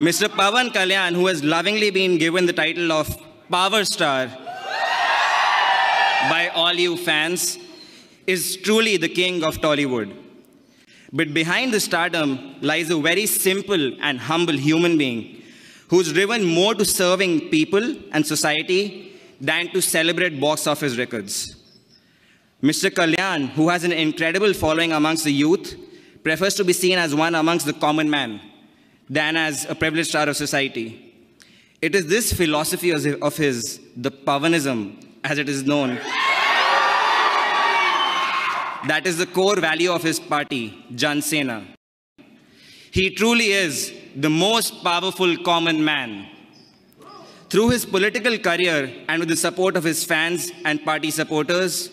Mr. Pawan Kalyan, who has lovingly been given the title of Power Star by all you fans, is truly the king of Tollywood. But behind the stardom lies a very simple and humble human being who's driven more to serving people and society than to celebrate box office records. Mr. Kalyan, who has an incredible following amongst the youth, prefers to be seen as one amongst the common man than as a privileged star of society. It is this philosophy of his, the Pavanism, as it is known, that is the core value of his party, Jan Sena. He truly is the most powerful common man. Through his political career and with the support of his fans and party supporters,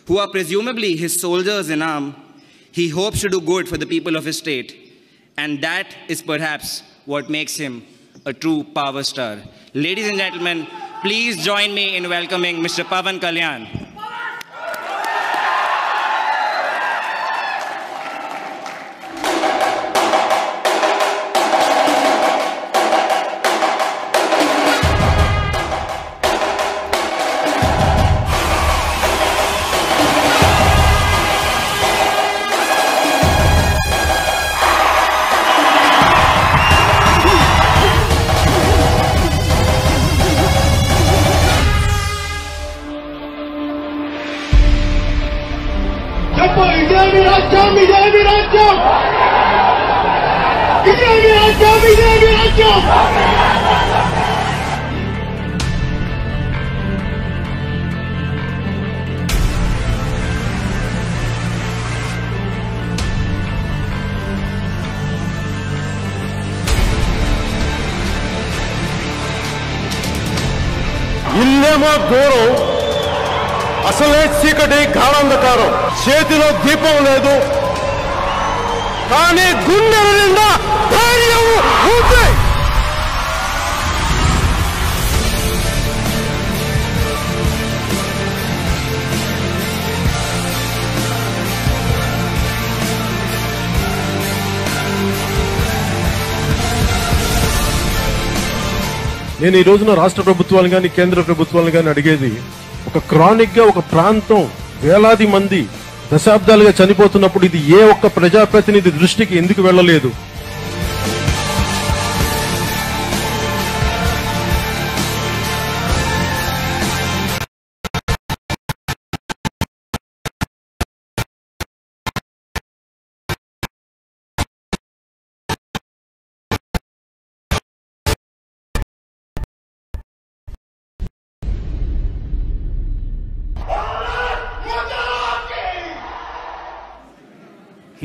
who are presumably his soldiers in arm, he hopes to do good for the people of his state. And that is perhaps what makes him a true power star. Ladies and gentlemen, please join me in welcoming Mr. Pawan Kalyan. ఇల్లేమో దూరం అసలే చీకటి గాఢంధకారం చేతిలో దీపం లేదు కానీ గుండెల నిండా ధైర్యం ఉంది. నేను ఈ రోజున రాష్ట్ర ప్రభుత్వాలు కానీ కేంద్ర ప్రభుత్వాలు కానీ అడిగేది, ఒక క్రానిక్ గా ఒక ప్రాంతం వేలాది మంది దశాబ్దాలుగా చనిపోతున్నప్పుడు ఇది ఏ ఒక్క ప్రజాప్రతినిధి దృష్టికి ఎందుకు వెళ్ళలేదు?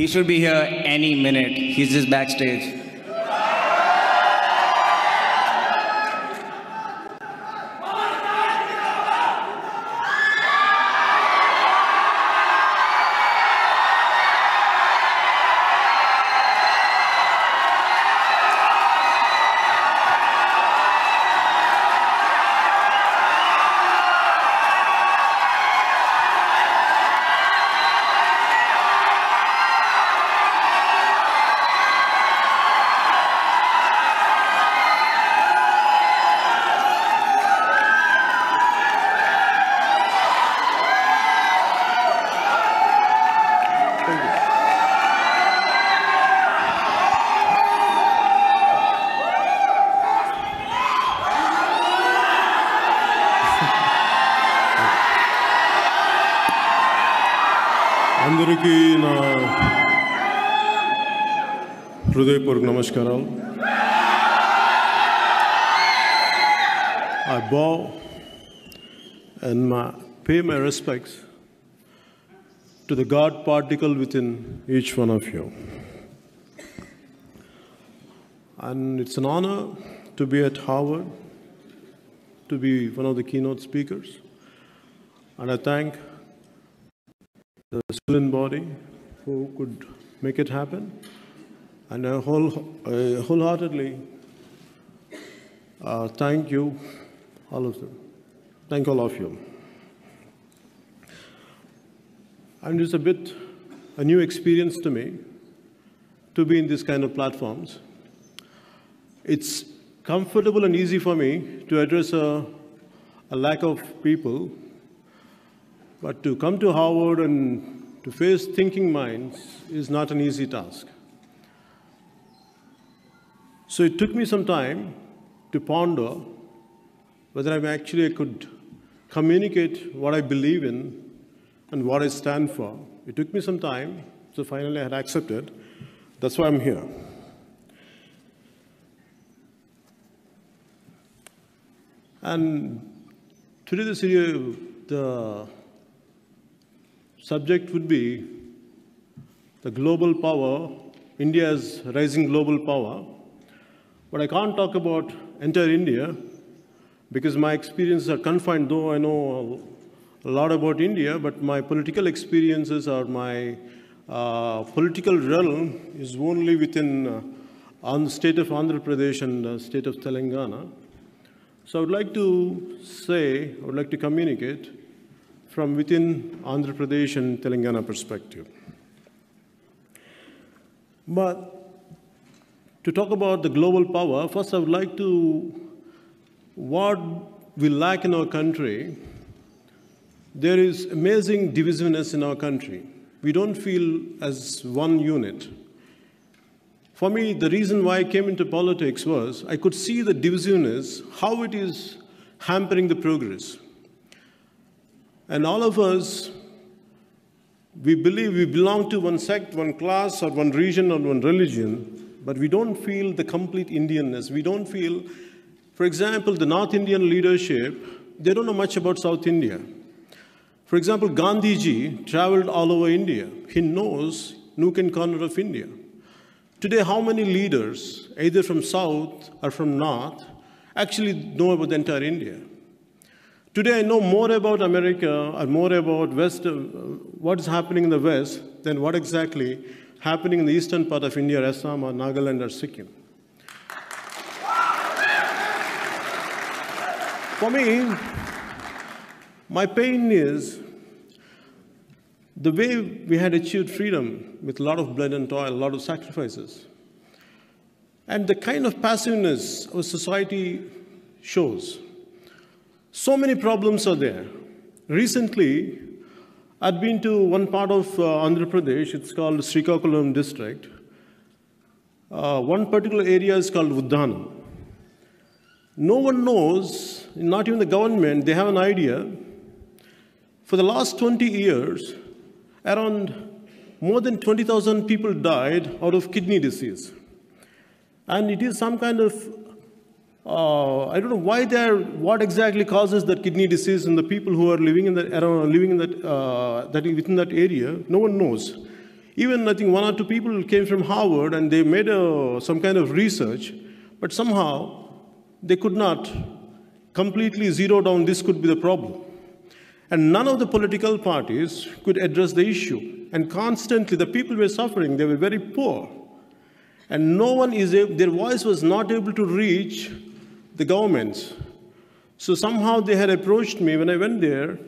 He should be here any minute. He's just backstage. అందరికీ నా హృదయపూర్వక నమస్కారాలు. I bow and pay my respects to the God particle within each one of you. And it's an honor to be at Harvard, to be one of the keynote speakers. And I thank the student body who could make it happen, and I wholeheartedly thank you, all of them. Thank all of you. And it's a bit a new experience to me to be in this kind of platforms. It's comfortable and easy for me to address a lack of people, but to come to Harvard and to face thinking minds is not an easy task. So it took me some time to ponder whether I could communicate what I believe in and what I stand for. It took me some time, so finally I had accepted. That's why I'm here. And today the subject would be the global power, India's rising global power. But I can't talk about entire India because my experiences are confined, though I know a lot about India, but my political experiences or my political realm is only within on the state of Andhra Pradesh and the state of Telangana. So I would like to communicate from within Andhra Pradesh and Telangana perspective. But to talk about the global power, first I would like what we lack in our country. There is amazing divisiveness in our country. We don't feel as one unit. For me, the reason why I came into politics was I could see the divisiveness, how it is hampering the progress. And all of us, we believe we belong to one sect, one class, or one region, or one religion, but we don't feel the complete Indianness. We don't feel, for example, the North Indian leadership, they don't know much about South India. For example, Gandhiji traveled all over India. He knows nook and corner of India. Today, how many leaders, either from South or from North, actually know about the entire India? Today, I know more about America or more about West, what is happening in the West than what exactly happening in the eastern part of India, Assam or Nagaland or Sikkim. For me, my pain is the way we had achieved freedom with a lot of blood and toil, a lot of sacrifices, and the kind of passiveness our society shows. So many problems are there. Recently, I'd been to one part of Andhra Pradesh, it's called Srikakulam district. One particular area is called Uddhanam. No one knows, not even the government, they have an idea. For the last 20 years, around more than 20,000 people died out of kidney disease. And it is some kind of, I don't know why what exactly causes that kidney disease in the people who are living in within that area, no one knows. Even I think one or two people came from Harvard and they made some kind of research, but somehow they could not completely zero down this could be the problem. And none of the political parties could address the issue. And constantly, the people were suffering. They were very poor. And no one their voice was not able to reach the governments. So somehow they had approached me when I went there.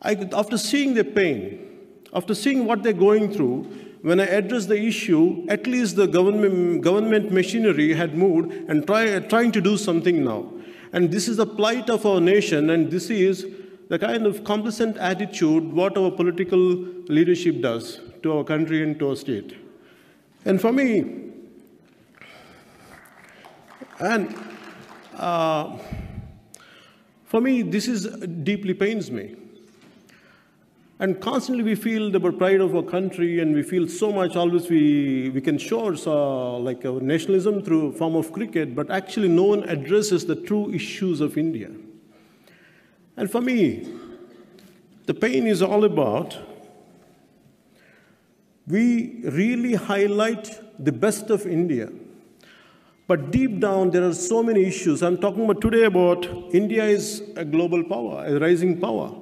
After seeing their pain, after seeing what they're going through, when I addressed the issue, at least the government machinery had moved and trying to do something now. And this is the plight of our nation, and this is the kind of complacent attitude what our political leadership does to our country and to our state. And for me, this deeply pains me. And constantly we feel the pride of our country, and we feel so much, always we can show like our nationalism through a form of cricket, but actually no one addresses the true issues of India. And for me, the pain is all about, we really highlight the best of India. But deep down, there are so many issues. I'm talking about today about India is a global power, a rising power.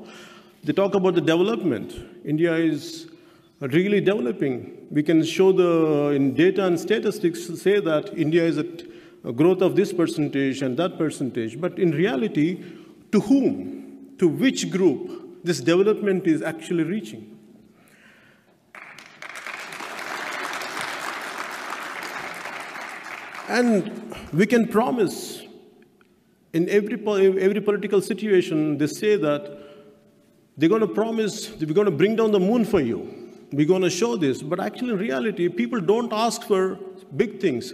They talk about the development. India is really developing. We can show in data and statistics say that India is at a growth of this percentage and that percentage. But in reality, to whom? To which group this development is actually reaching? And we can promise, in every political situation, they say that they're going to promise that we're going to bring down the moon for you. We're going to show this. But actually, in reality, people don't ask for big things.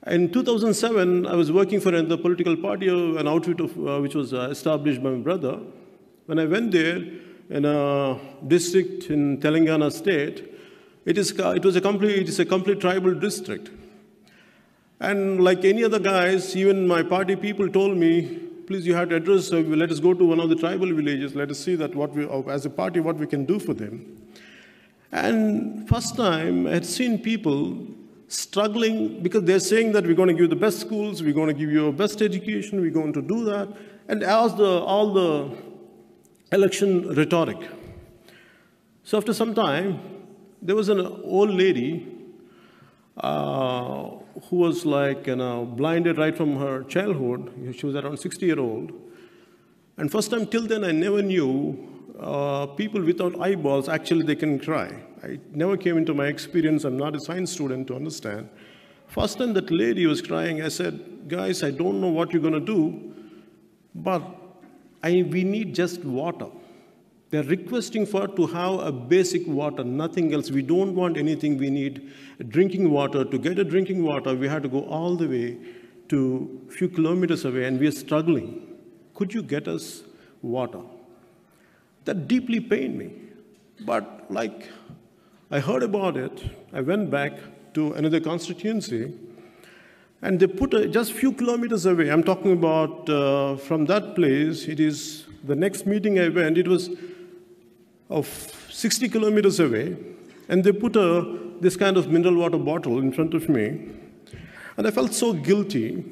In 2007, I was working for another political party, an outfit which was established by my brother. When I went there in a district in Telangana state, it is a complete tribal district. And like any other guys, even my party people told me, please, you have to address, let us go to one of the tribal villages, let us see that as a party, what we can do for them. And first time, I had seen people struggling because they're saying that we're going to give you the best schools, we're going to give you a best education, we're going to do that. And as all the election rhetoric. So after some time, there was an old lady who was like, blinded right from her childhood. She was around 60-year-old. And first time till then, I never knew people without eyeballs, actually they can cry. It never came into my experience. I'm not a science student to understand. First time that lady was crying, I said, guys, I don't know what you're going to do, but we need just water. They're requesting to have a basic water, nothing else. We don't want anything. We need drinking water. To get a drinking water, we had to go all the way to a few kilometers away, and we are struggling. Could you get us water? That deeply pained me. But like I heard about it, I went back to another constituency, and they put just a few kilometers away. I'm talking about from that place. It is the next meeting I went. It was of 60 kilometers away, and they put this kind of mineral water bottle in front of me, and I felt so guilty.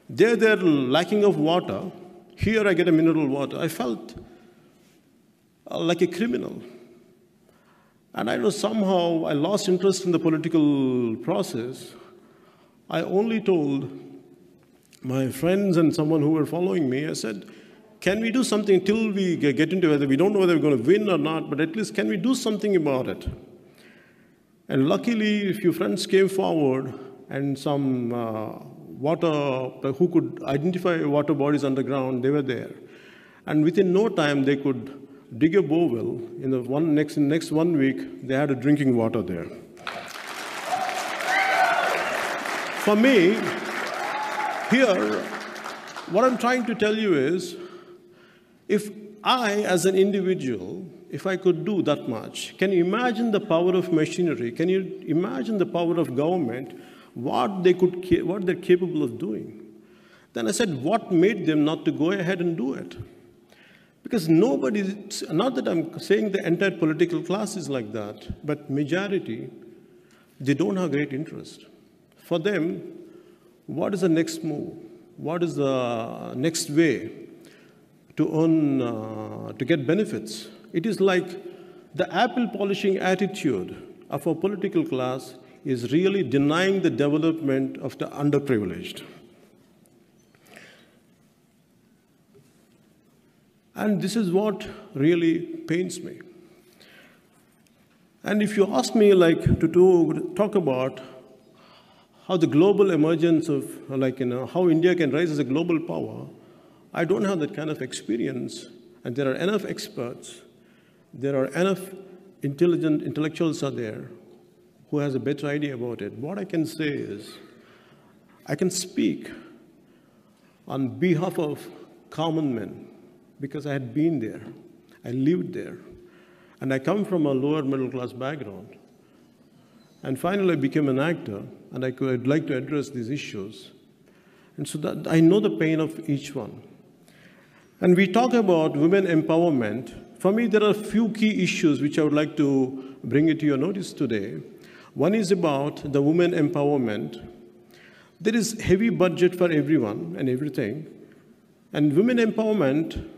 They're lacking of water. Here I get a mineral water. I felt like a criminal. And I know somehow I lost interest in the political process. I only told my friends and someone who were following me, I said, can we do something till we get into whether we don't know whether we're going to win or not, but at least can we do something about it? And luckily, a few friends came forward and some who could identify water bodies underground, they were there. And within no time, they could dig a borewell. In the next 1 week, they had a drinking water there. For me, here, what I'm trying to tell you is, if I, as an individual, if I could do that much, can you imagine the power of machinery? Can you imagine the power of government, what they're capable of doing? Then I said, what made them not to go ahead and do it? Because nobody, not that I'm saying the entire political class is like that, but majority, they don't have great interest. For them, what is the next move? What is the next way to earn, to get benefits? It is like the apple polishing attitude of our political class is really denying the development of the underprivileged. And this is what really pains me. And if you ask me to talk about how the global emergence of, how India can rise as a global power, I don't have that kind of experience. And there are enough experts, there are enough intelligent intellectuals out there who has a better idea about it. What I can say is, I can speak on behalf of common men because I had been there, I lived there, and I come from a lower middle class background. And finally I became an actor, and I'd like to address these issues. And so that I know the pain of each one. And we talk about women empowerment. For me, there are a few key issues which I would like to bring it to your notice today. One is about the women empowerment. There is heavy budget for everyone and everything. And women empowerment,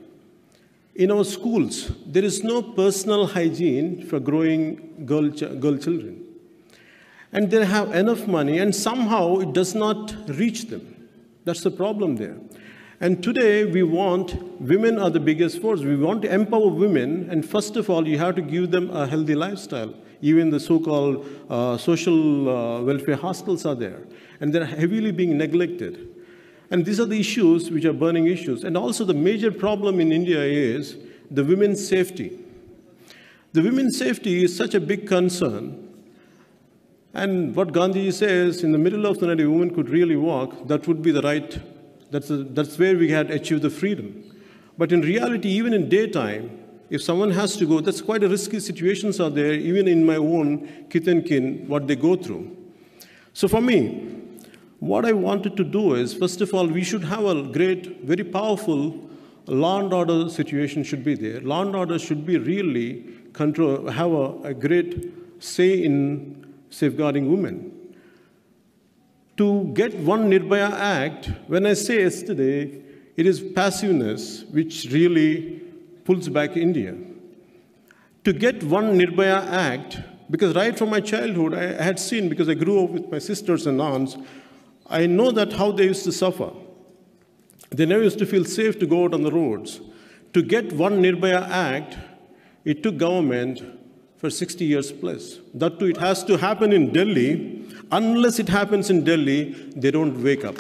in our schools, there is no personal hygiene for growing girl children. And they have enough money, and somehow it does not reach them. That's the problem there. And today, we want, women are the biggest force. We want to empower women, and first of all, you have to give them a healthy lifestyle. Even the so-called social welfare hostels are there, and they're heavily being neglected. And these are the issues which are burning issues. And also the major problem in India is the women's safety. The women's safety is such a big concern. And what Gandhi says, in the middle of the night, a woman could really walk, that would be the right, that's where we had achieved the freedom. But in reality, even in daytime, if someone has to go, that's quite a risky situations are there, even in my own kith and kin, what they go through. So for me, what I wanted to do is, first of all, we should have a great, very powerful law and order situation should be there. Law and order should be really have a great say in safeguarding women. To get one Nirbhaya Act, when I say yesterday, it is passiveness which really pulls back India. To get one Nirbhaya Act, because right from my childhood, I had seen, because I grew up with my sisters and aunts, I know that how they used to suffer. They never used to feel safe to go out on the roads. To get one Nirbhaya Act, it took government for 60 years plus. That too, it has to happen in Delhi. Unless it happens in Delhi, they don't wake up.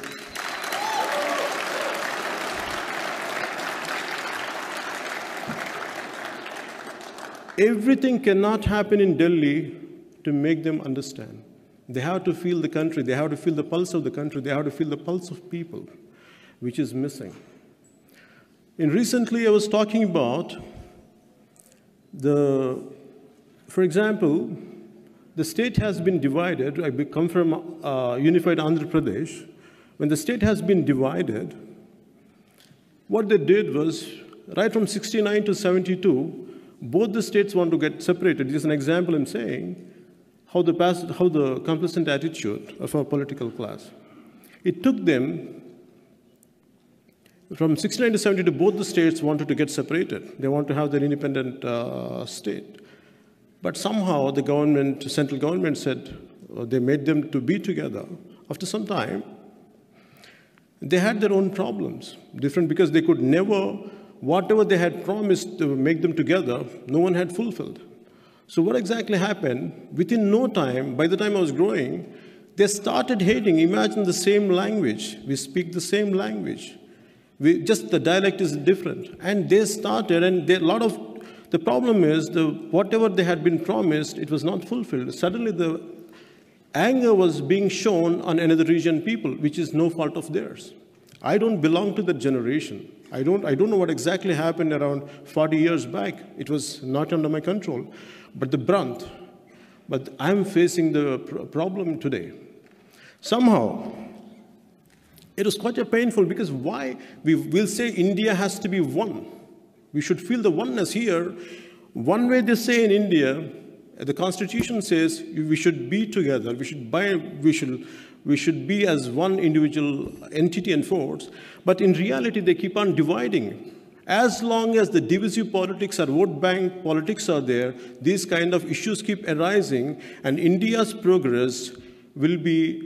Everything cannot happen in Delhi to make them understand. They have to feel the country, they have to feel the pulse of the country, they have to feel the pulse of people, which is missing. And recently I was talking about for example, the state has been divided. I come from unified Andhra Pradesh. When the state has been divided, what they did was, right from 69 to 72, both the states want to get separated. This is an example I'm saying, how the complacent attitude of our political class. It took them, from 69 to 72, both the states wanted to get separated. They want to have their independent state. But somehow the government, central government said, they made them to be together. After some time, they had their own problems, different, because they could never, whatever they had promised to make them together, no one had fulfilled. So what exactly happened? Within no time, by the time I was growing, they started hating. Imagine the same language. We speak the same language. Just the dialect is different. And they started, and the problem is, whatever they had been promised, it was not fulfilled. Suddenly the anger was being shown on another region people, which is no fault of theirs. I don't belong to that generation. I don't know what exactly happened around 40 years back. It was not under my control. But I'm facing the problem today. Somehow, it was quite painful, because why? We'll say India has to be one. We should feel the oneness here. One way they say in India, the Constitution says we should be together. We should be as one individual entity and force. But in reality, they keep on dividing. As long as the divisive politics or vote bank politics are there, these kind of issues keep arising, and India's progress will be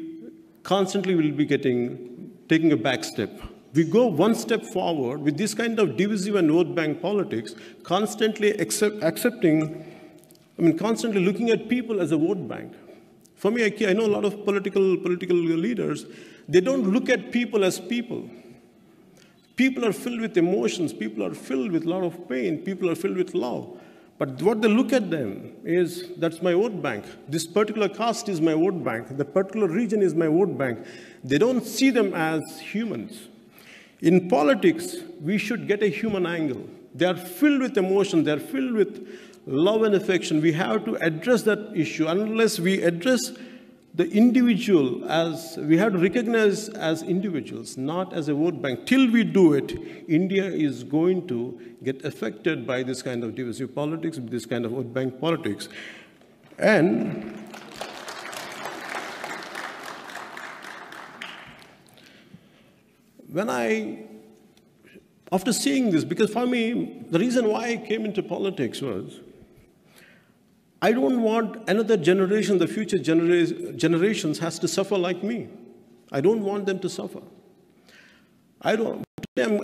taking a back step. We go one step forward with this kind of divisive and vote bank politics, constantly constantly looking at people as a vote bank. For me, I know a lot of political leaders, they don't look at people as people. People are filled with emotions, people are filled with a lot of pain, people are filled with love. But what they look at them is, that's my vote bank. This particular caste is my vote bank. That particular region is my vote bank. They don't see them as humans. In politics, we should get a human angle. They are filled with emotion. They are filled with love and affection. We have to address that issue. Unless we address the individual we have to recognize as individuals, not as a vote bank. Till we do it, India is going to get affected by this kind of divisive politics, this kind of vote bank politics. And after seeing this, because for me, the reason why I came into politics was, I don't want another generation, the future generations has to suffer like me. I don't want them to suffer. I mean,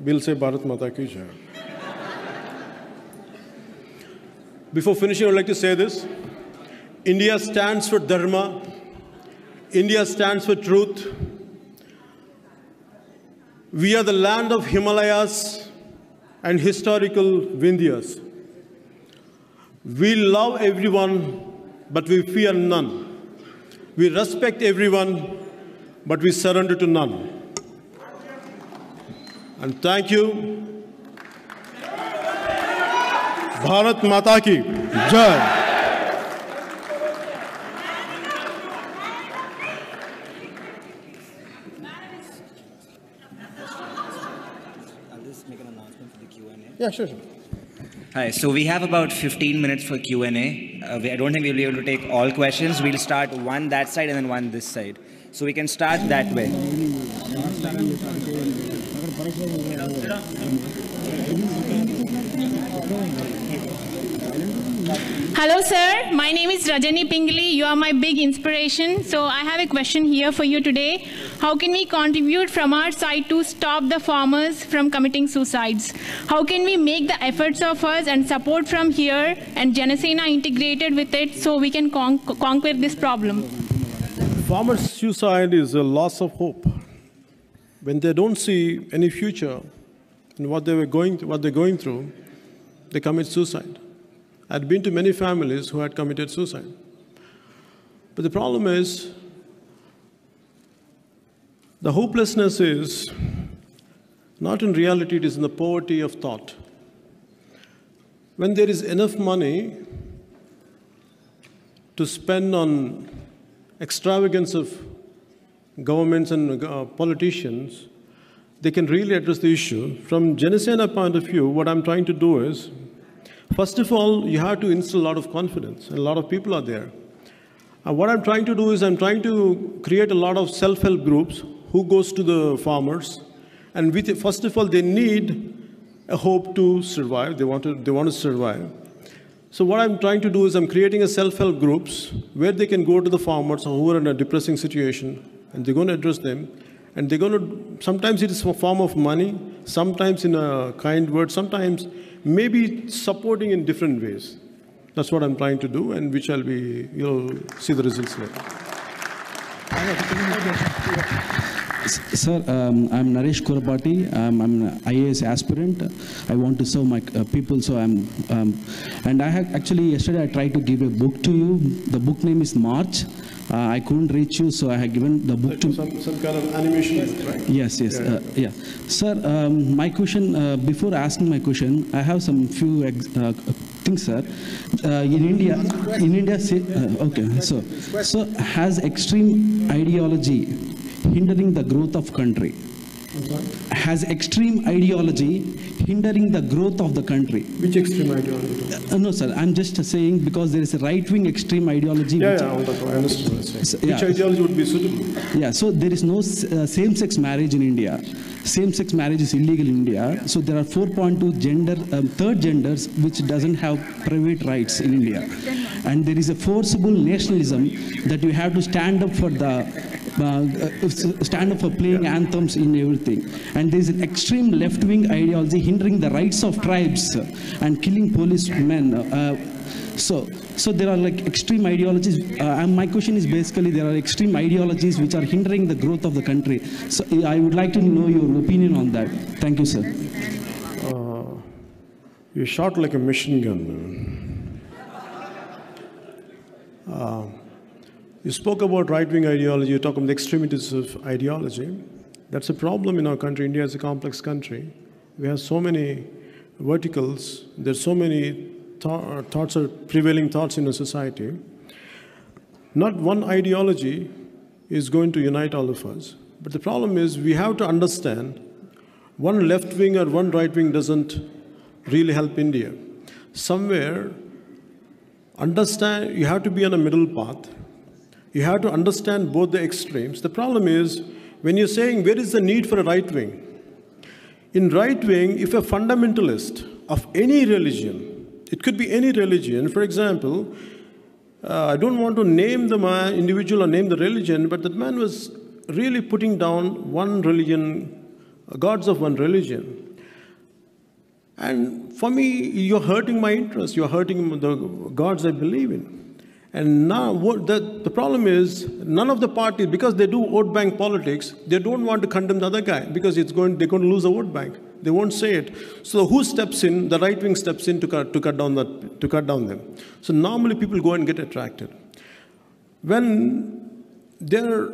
we'll say Bharat Mata Ki Jai. Before finishing, I would like to say this. India stands for Dharma. India stands for truth. We are the land of Himalayas and historical Vindhyas. We love everyone, but we fear none. We respect everyone, but we surrender to none. And thank you. Bharat Mata Ki Jai. Yeah, sure. Hi, so we have about 15 minutes for Q&A. I don't think we'll be able to take all questions. We'll start one that side and then one this side. So we can start that way. Hello, sir. My name is Rajani Pingley. You are my big inspiration. So I have a question here for you today. How can we contribute from our side to stop the farmers from committing suicides? How can we make the efforts of us and support from here and Janasena integrated with it so we can conquer this problem? Farmer suicide is a loss of hope. When they don't see any future in what they're going through, they commit suicide. I'd been to many families who had committed suicide. But the problem is, the hopelessness is not in reality, it is in the poverty of thought. When there is enough money to spend on extravagance of governments and politicians, they can really address the issue. From Janasena point of view, what I'm trying to do is, first of all, you have to instill a lot of confidence, and a lot of people are there. And what I'm trying to do is I'm trying to create a lot of self-help groups who goes to the farmers, and first of all, they need a hope to survive. They want to survive. So what I'm trying to do is I'm creating a self-help groups where they can go to the farmers who are in a depressing situation, and they're going to address them. And they're going to, sometimes it is a form of money, sometimes in a kind word, sometimes maybe supporting in different ways. That's what I'm trying to do, and which you'll see the results later. Sir, I'm Naresh Kurapati. I'm an IAS aspirant. I want to serve my people, so and I have actually yesterday I tried to give a book to you. The book name is March. I couldn't reach you, so I have given the book to... Some kind of animation, right? Yes. Yeah. Sir, my question, before asking my question, I have some few things, sir. In India, okay, so has extreme ideology hindering the growth of country? Has extreme ideology hindering the growth of the country? Which extreme ideology? No, sir. I'm just saying because there is a right-wing extreme ideology. I understand. Which ideology would be suitable? Yeah. So there is no same-sex marriage in India. Same-sex marriage is illegal in India. So there are 4.2 third genders which doesn't have private rights in India, and there is a forcible nationalism that you have to stand up for playing anthems in everything. And there is an extreme left-wing ideology hindering the rights of tribes and killing policemen. So there are like extreme ideologies. And my question is basically there are extreme ideologies which are hindering the growth of the country. So I would like to know your opinion on that. Thank you, sir. You're shot like a machine gun. You spoke about right-wing ideology, you talk about the extremities of ideology. That's a problem in our country. India is a complex country. We have so many verticals. There's so many thoughts or prevailing thoughts in a society. Not one ideology is going to unite all of us. But the problem is we have to understand one left-wing or one right-wing doesn't really help India. Somewhere, understand, you have to be on a middle path. You have to understand both the extremes. The problem is, when you're saying, where is the need for a right wing? In right wing, if a fundamentalist of any religion, it could be any religion, for example, I don't want to name the man, individual or name the religion, but that man was really putting down one religion, gods of one religion. And for me, you're hurting my interest. You're hurting the gods I believe in. And now the problem is, none of the parties, because they do vote bank politics, they don't want to condemn the other guy because they're going to lose the vote bank. They won't say it. So who steps in? The right wing steps in to cut down them. So normally people go and get attracted. When they're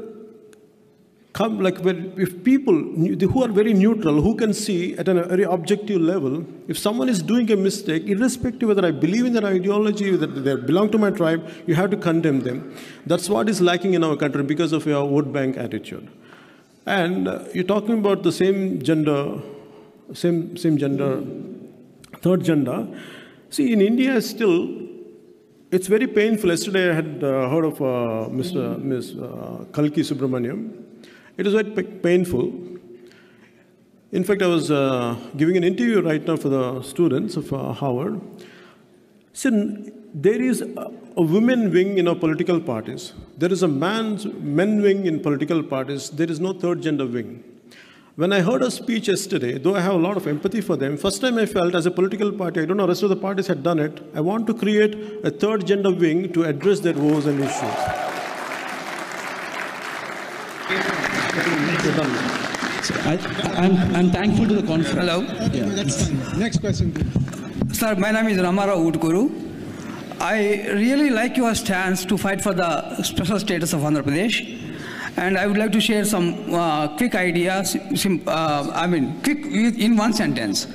if people who are very neutral, who can see at a very objective level, if someone is doing a mistake, irrespective whether I believe in their ideology, whether they belong to my tribe, you have to condemn them. That's what is lacking in our country because of your vote bank attitude. And you're talking about the same gender, third gender. See, in India still, it's very painful. Yesterday I had heard of Ms. Kalki Subramaniam. It is very painful. In fact, I was giving an interview right now for the students of Howard. See, there is a women wing in our political parties. There is a men wing in political parties. There is no third gender wing. When I heard a speech yesterday, though I have a lot of empathy for them, first time I felt as a political party, I don't know, the rest of the parties had done it, I want to create a third gender wing to address their woes and issues. I'm thankful to the conference. Hello. Yeah. That's fine. Next question, please. Sir, my name is Ramara Udkuru. I really like your stance to fight for the special status of Andhra Pradesh. And I would like to share some quick ideas, quick in one sentence.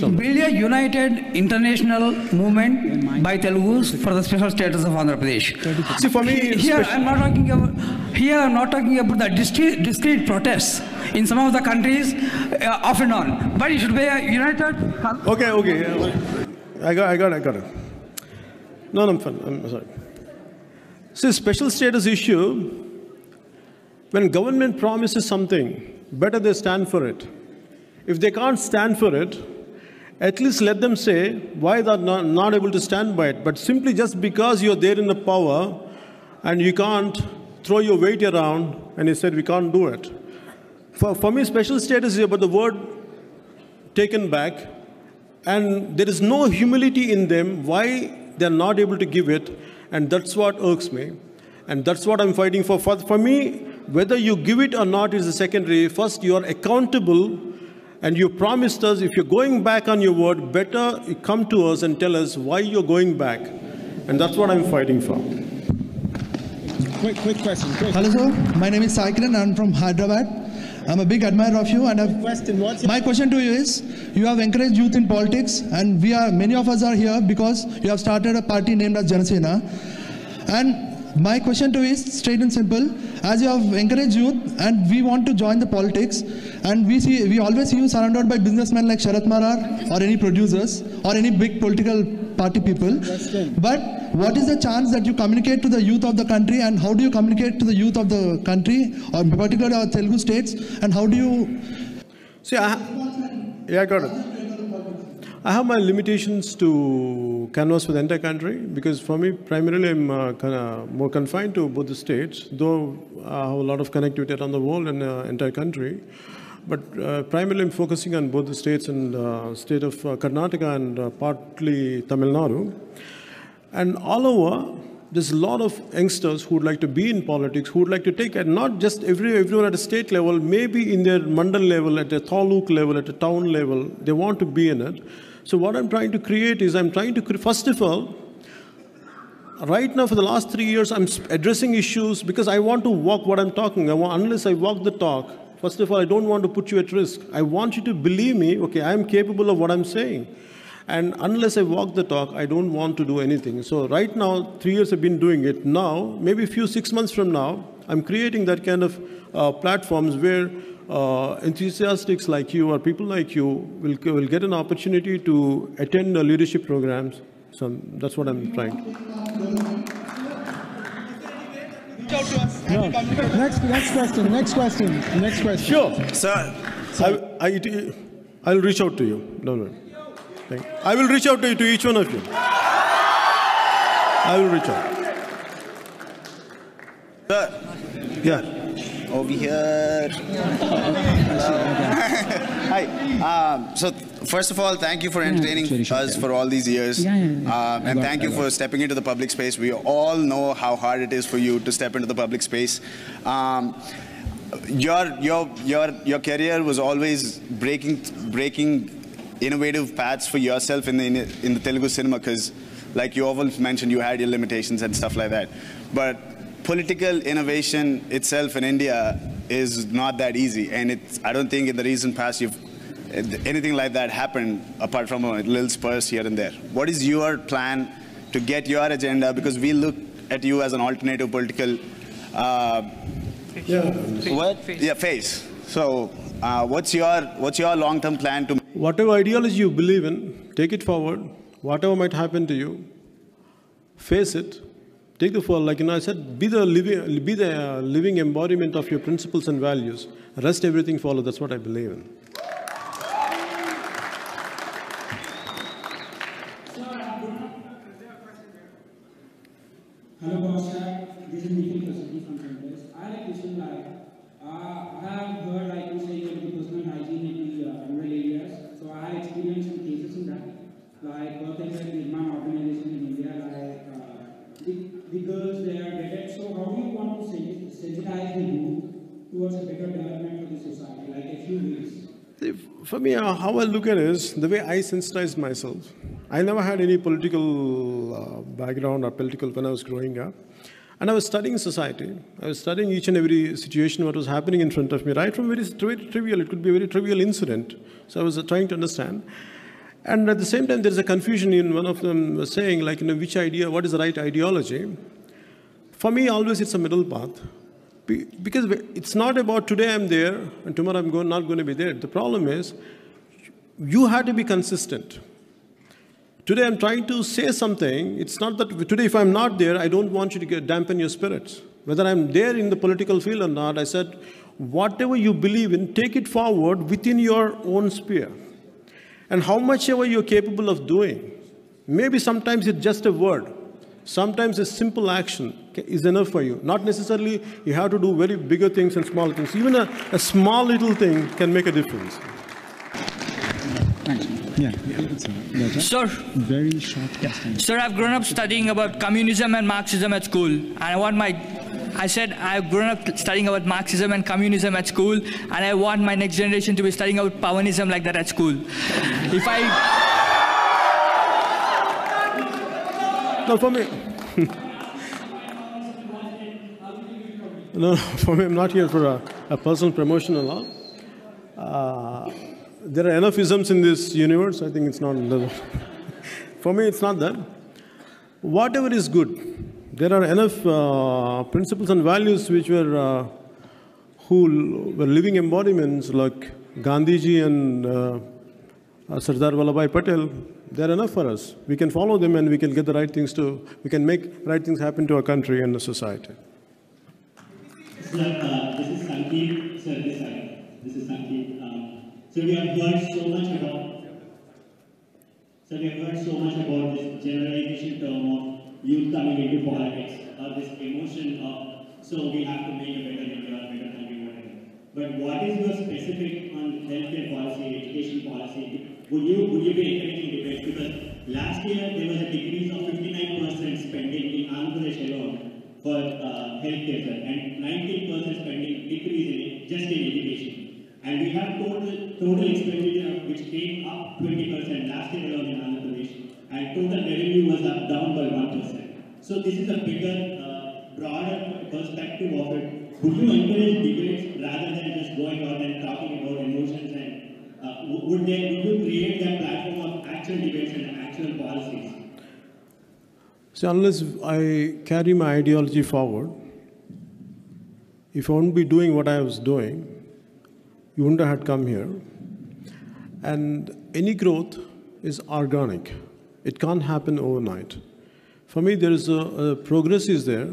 Build a united international movement by Telugus for the special status of Andhra Pradesh. See, for me, here I'm not talking about the discrete protests in some of the countries off and on, but it should be a united. Okay. I got it. No, I'm fine. I'm sorry. See, special status issue. When government promises something, better they stand for it. If they can't stand for it, at least let them say why they're not able to stand by it. But simply just because you're there in the power and you can't throw your weight around and you said we can't do it. For me, special status is about the word taken back, and there is no humility in them why they're not able to give it, and that's what irks me. And that's what I'm fighting for. For me, whether you give it or not is the secondary. First, you are accountable, and you promised us, if you're going back on your word, better you come to us and tell us why you're going back. And that's what I'm fighting for. Quick question. Hello, sir. My name is Saikiran. I'm from Hyderabad. I'm a big admirer of you. And my question to you is, you have encouraged youth in politics, and many of us are here because you have started a party named as Janasena. And my question to you is straight and simple. As you have encouraged youth and we want to join the politics, and we always see you surrounded by businessmen like Sharat Marar or any producers or any big political party people. But what is the chance that you communicate to the youth of the country, and how do you communicate to the youth of the country, or particularly our Telugu states, and how do you... See, I got it. I have my limitations to canvass for the entire country because for me, primarily, I'm more confined to both the states, though I have a lot of connectivity around the world and the entire country. But primarily, I'm focusing on both the states and state of Karnataka and partly Tamil Nadu. And all over, there's a lot of youngsters who would like to be in politics, who would like to take, and not just everyone at a state level, maybe in their mandal level, at a taluk level, at a town level, they want to be in it. So what I'm trying to create is, first of all, right now for the last 3 years, I'm addressing issues because I want to walk what I'm talking. Unless I walk the talk, first of all, I don't want to put you at risk. I want you to believe me, okay, I'm capable of what I'm saying. And unless I walk the talk, I don't want to do anything. So right now, 3 years I've been doing it. Now, maybe 6 months from now, I'm creating that kind of platforms where enthusiasts like you or people like you will get an opportunity to attend leadership programs. So that's what I'm trying to. No. Next question. Sure. Sir. I'll reach out to you. Don't worry. I will reach out to each one of you. I will reach out. Sir. Yeah. over here. Hi. So first of all, thank you for entertaining us for all these years. And thank you for stepping into the public space. We all know how hard it is for you to step into the public space. Your career was always breaking innovative paths for yourself in the Telugu cinema, because like you always mentioned, you had your limitations and stuff like that. But political innovation itself in India is not that easy, and I don't think in the recent past anything like that happened apart from a little spurs here and there. What is your plan to get your agenda? Because we look at you as an alternative political face. So what's your long-term plan to? Whatever ideology you believe in, take it forward. Whatever might happen to you, face it. Take the fall, like I said, be the living embodiment of your principles and values. Rest everything follow. That's what I believe in. Hello, Pastor. This is Nikhil Kasuri from Campus. I had a question I have heard you say about the personal hygiene in the rural areas. So I have experienced some cases in that. Like working with Nirman organization in India, the girls there get it. So how do you want to sensitize the youth towards a better development for the society? Like a few ways. For me, how I look at it is the way I sensitized myself. I never had any political background or political when I was growing up. And I was studying society. I was studying each and every situation, what was happening in front of me, right from very trivial. It could be a very trivial incident. So I was trying to understand. And at the same time, there's a confusion in one of them was saying, like, which idea, what is the right ideology? For me, always it's a middle path. Because it's not about today I'm there and tomorrow I'm not going to be there. The problem is, you have to be consistent. Today I'm trying to say something. It's not that today if I'm not there, I don't want you to dampen your spirits. Whether I'm there in the political field or not, I said, whatever you believe in, take it forward within your own sphere. And how much ever you're capable of doing. Maybe sometimes it's just a word. Sometimes a simple action is enough for you. Not necessarily you have to do very bigger things and small things. Even a small little thing can make a difference. Sir, very short question. Sir, I've grown up studying about communism and Marxism at school. And I've grown up studying about Marxism and communism at school, and I want my next generation to be studying about Pawanism like that at school. No, for me, I'm not here for a personal promotion and all. There are enough isms in this universe. I think it's not. For me, it's not that. Whatever is good. There are enough principles and values which were who were living embodiments like Gandhiji and Sardar Vallabhbhai Patel. They're enough for us. We can follow them and we can get the right things we can make right things happen to our country and the society. Sir, this is Sankeet. Sir, this is Sankeet. So we have heard so much about this generalization term of youth coming into politics, this emotion of, so we have to make a better India, a better country, whatever. But what is your specific on healthcare policy, education policy? Would you be encouraging debates? Because last year there was a decrease of 59% spending in Andhra Pradesh alone for healthcare, and 19% spending decrease just in education. And we have total expenditure which came up 20% last year alone in Andhra Pradesh, and total revenue was down by 1%. So this is a bigger, broader perspective of it. Would you encourage debates rather than just going out and talking about emotions, and would you create that platform of actual debates and actual policies? So unless I carry my ideology forward, if I wouldn't be doing what I was doing, you wouldn't have come here. And any growth is organic. It can't happen overnight. For me, there is a progress is there.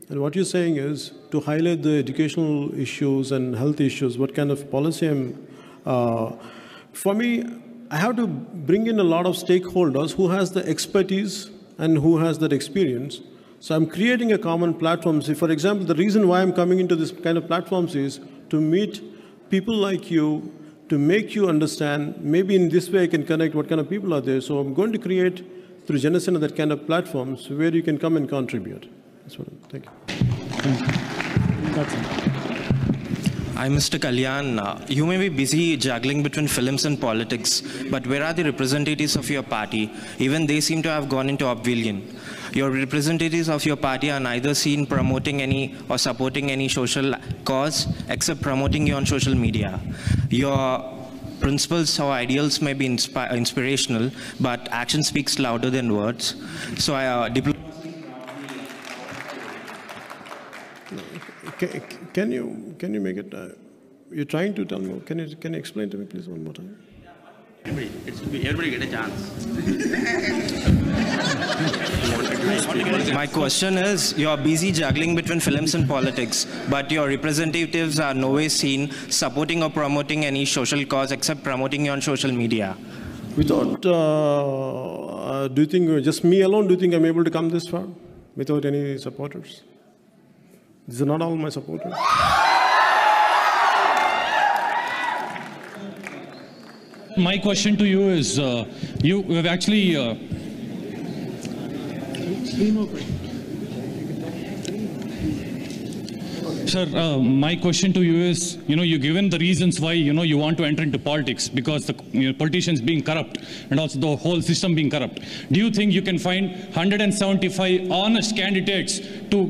And what you're saying is to highlight the educational issues and health issues, what kind of policy for me, I have to bring in a lot of stakeholders who has the expertise and who has that experience So I'm creating a common platform. So for example, the reason why I'm coming into this kind of platforms is to meet people like you, to make you understand, maybe in this way I can connect what kind of people are there. So I'm going to create through Janasena that kind of platforms where you can come and contribute. That's what thank you. That's it. Hi, Mr. Kalyan. You may be busy juggling between films and politics, but where are the representatives of your party? Even they seem to have gone into oblivion. Your representatives of your party are neither seen promoting any or supporting any social cause except promoting you on social media. Your principles or ideals may be inspirational, but action speaks louder than words. So Can you make it? You're trying to tell me. Can you explain to me, please, one more time? Everybody get a chance. My question is, you're busy juggling between films and politics, but your representatives are nowhere seen supporting or promoting any social cause except promoting you on social media. Without, do you think, just me alone, do you think I'm able to come this far without any supporters? These are not all my supporters. My question to you is, you have actually... Sir, my question to you is, you've given the reasons why, you want to enter into politics, because the politicians being corrupt and also the whole system being corrupt. Do you think you can find 175 honest candidates to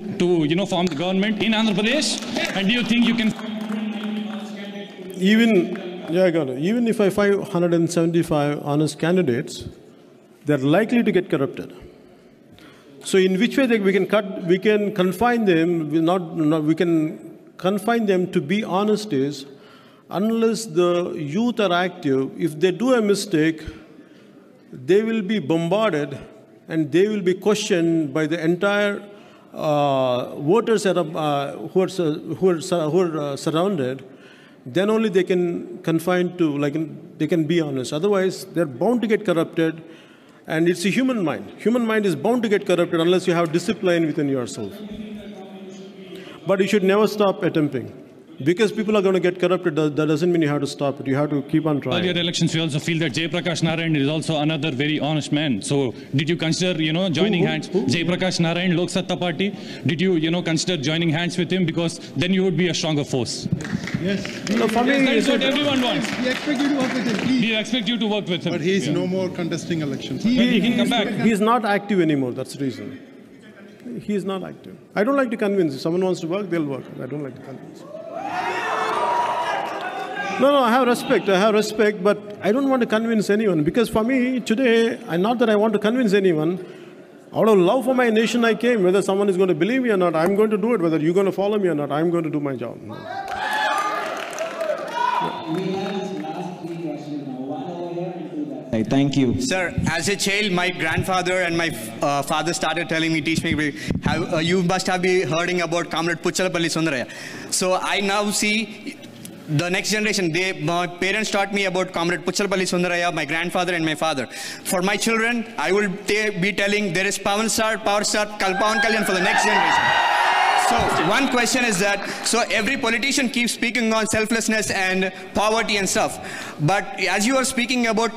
form the government in Andhra Pradesh? And do you think you can... Yeah, I got it. Even if I find 175 honest candidates, they're likely to get corrupted. So in which way we can confine them, we can confine them to be honest is, unless the youth are active, if they do a mistake, they will be bombarded and they will be questioned by the entire voters who are surrounded. Then only they can confine to, they can be honest. Otherwise, they're bound to get corrupted. And it's a human mind. Human mind is bound to get corrupted unless you have discipline within yourself. But you should never stop attempting. Because people are going to get corrupted, that doesn't mean you have to stop it. You have to keep on trying. Earlier elections, we also feel that Jayaprakash Narayan is also another very honest man. So, did you consider, joining hands? Jayaprakash Narayan, Lok Satta Party. Did you, consider joining hands with him? Because then you would be a stronger force. Yes. No, for me, that's what everyone wants. We expect you to work with him. We expect you to work with him. But he's no more contesting elections. He can come back. He's not active anymore. That's the reason. He is not active. I don't like to convince. If someone wants to work, they'll work. I don't like to convince. No, I have respect, but I don't want to convince anyone. Because for me, today, not that I want to convince anyone. Out of love for my nation, I came. Whether someone is going to believe me or not, I'm going to do it. Whether you're going to follow me or not, I'm going to do my job. We have this last three questions now. One over here and two there. Thank you. Sir, as a child, my grandfather and my father started telling me, teach me, you must have been hearing about Comrade Puchalapalli Sundaraya. So I now see the next generation, my parents taught me about Comrade Puchalapalli Sundaraya, my grandfather and my father. For my children, I will be telling there is Pawan Kalyan for the next generation. So one question is that, so every politician keeps speaking on selflessness and poverty and stuff. But as you are speaking about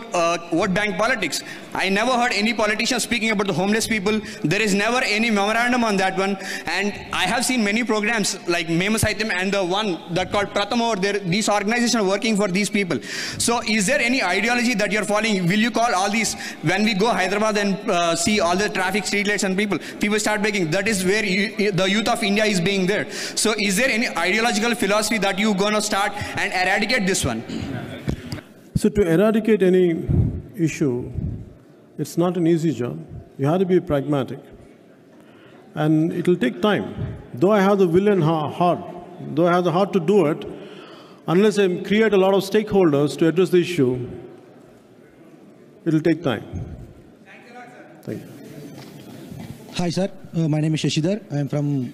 vote bank politics, I never heard any politician speaking about the homeless people. There is never any memorandum on that one. And I have seen many programs like Mema Saityam and the one that called Prathama, these organizations are working for these people. So is there any ideology that you're following? Will you call all these, when we go Hyderabad and see all the traffic streetlights and people start begging, that is where the youth of India is being there. So is there any ideological philosophy that you're going to start and eradicate this one? So to eradicate any issue, it's not an easy job. You have to be pragmatic. And it will take time. Though I have the will and heart, though I have the heart to do it, unless I create a lot of stakeholders to address the issue, it will take time. Thank you. Hi, sir. My name is Shashidhar. I am from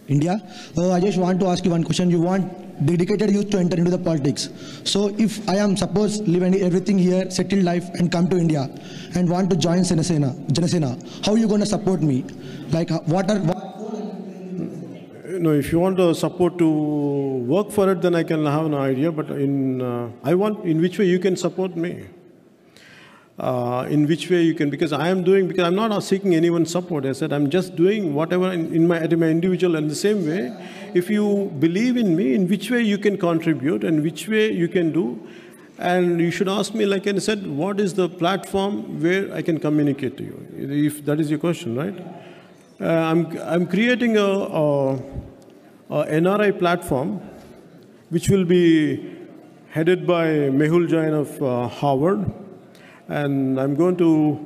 India. I just want to ask you one question. You want dedicated youth to enter into the politics. So if I am suppose leave everything here, settle life and come to India and want to join Janasena, how are you going to support me? Like No, if you want the support to work for it, then I can have an idea. But in which way you can support me? In which way you can, because I'm not seeking anyone's support. I said I'm just doing whatever in my individual. And the same way, if you believe in me, in which way you can contribute and which way you can do, and you should ask me, like I said, what is the platform where I can communicate to you? If that is your question, right? I'm creating a NRI platform, which will be headed by Mehul Jain of Harvard. And I'm going to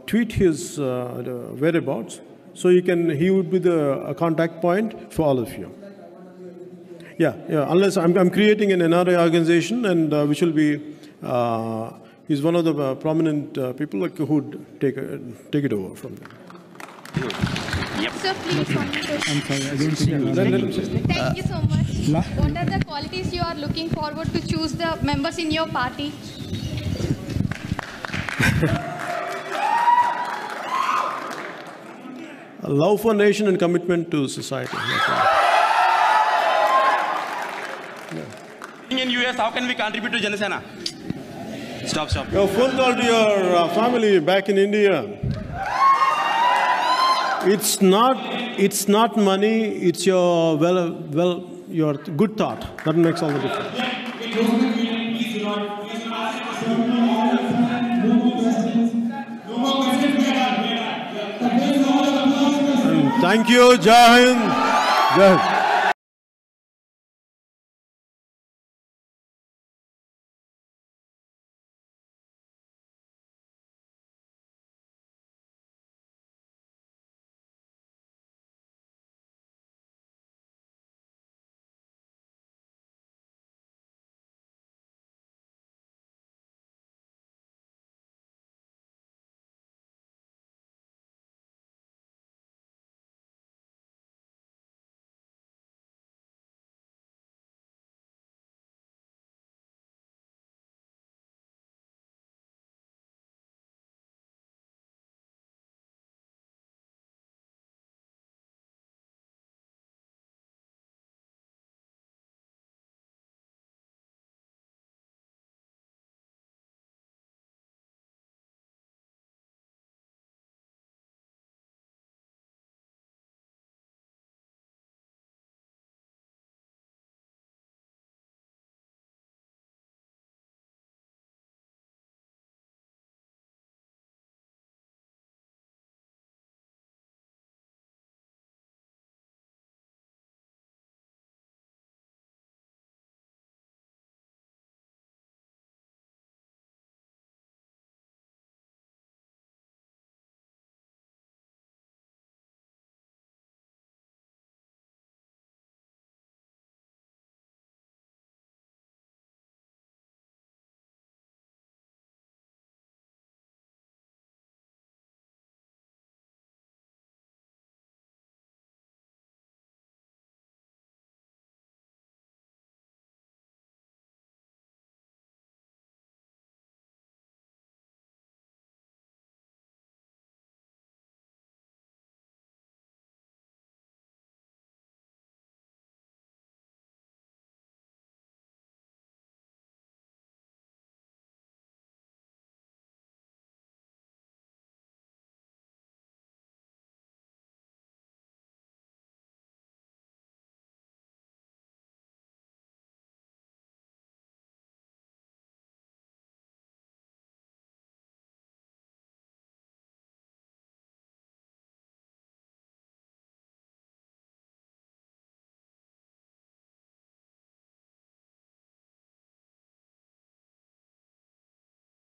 tweet his whereabouts, so he would be a contact point for all of you. Yeah. Unless I'm creating an NRA organization, and which will be he's one of the prominent people who would take it over from there. Yep. Sir, please, one more question. I'm sorry, I don't think Thank you so much. What are the qualities you are looking forward to choose the members in your party? A love for nation and commitment to society. In US, how can we contribute to Janasena? Stop. Your phone call to your family back in India. It's not money. It's your your good thought that makes all the difference. Thank you, Jai Hind.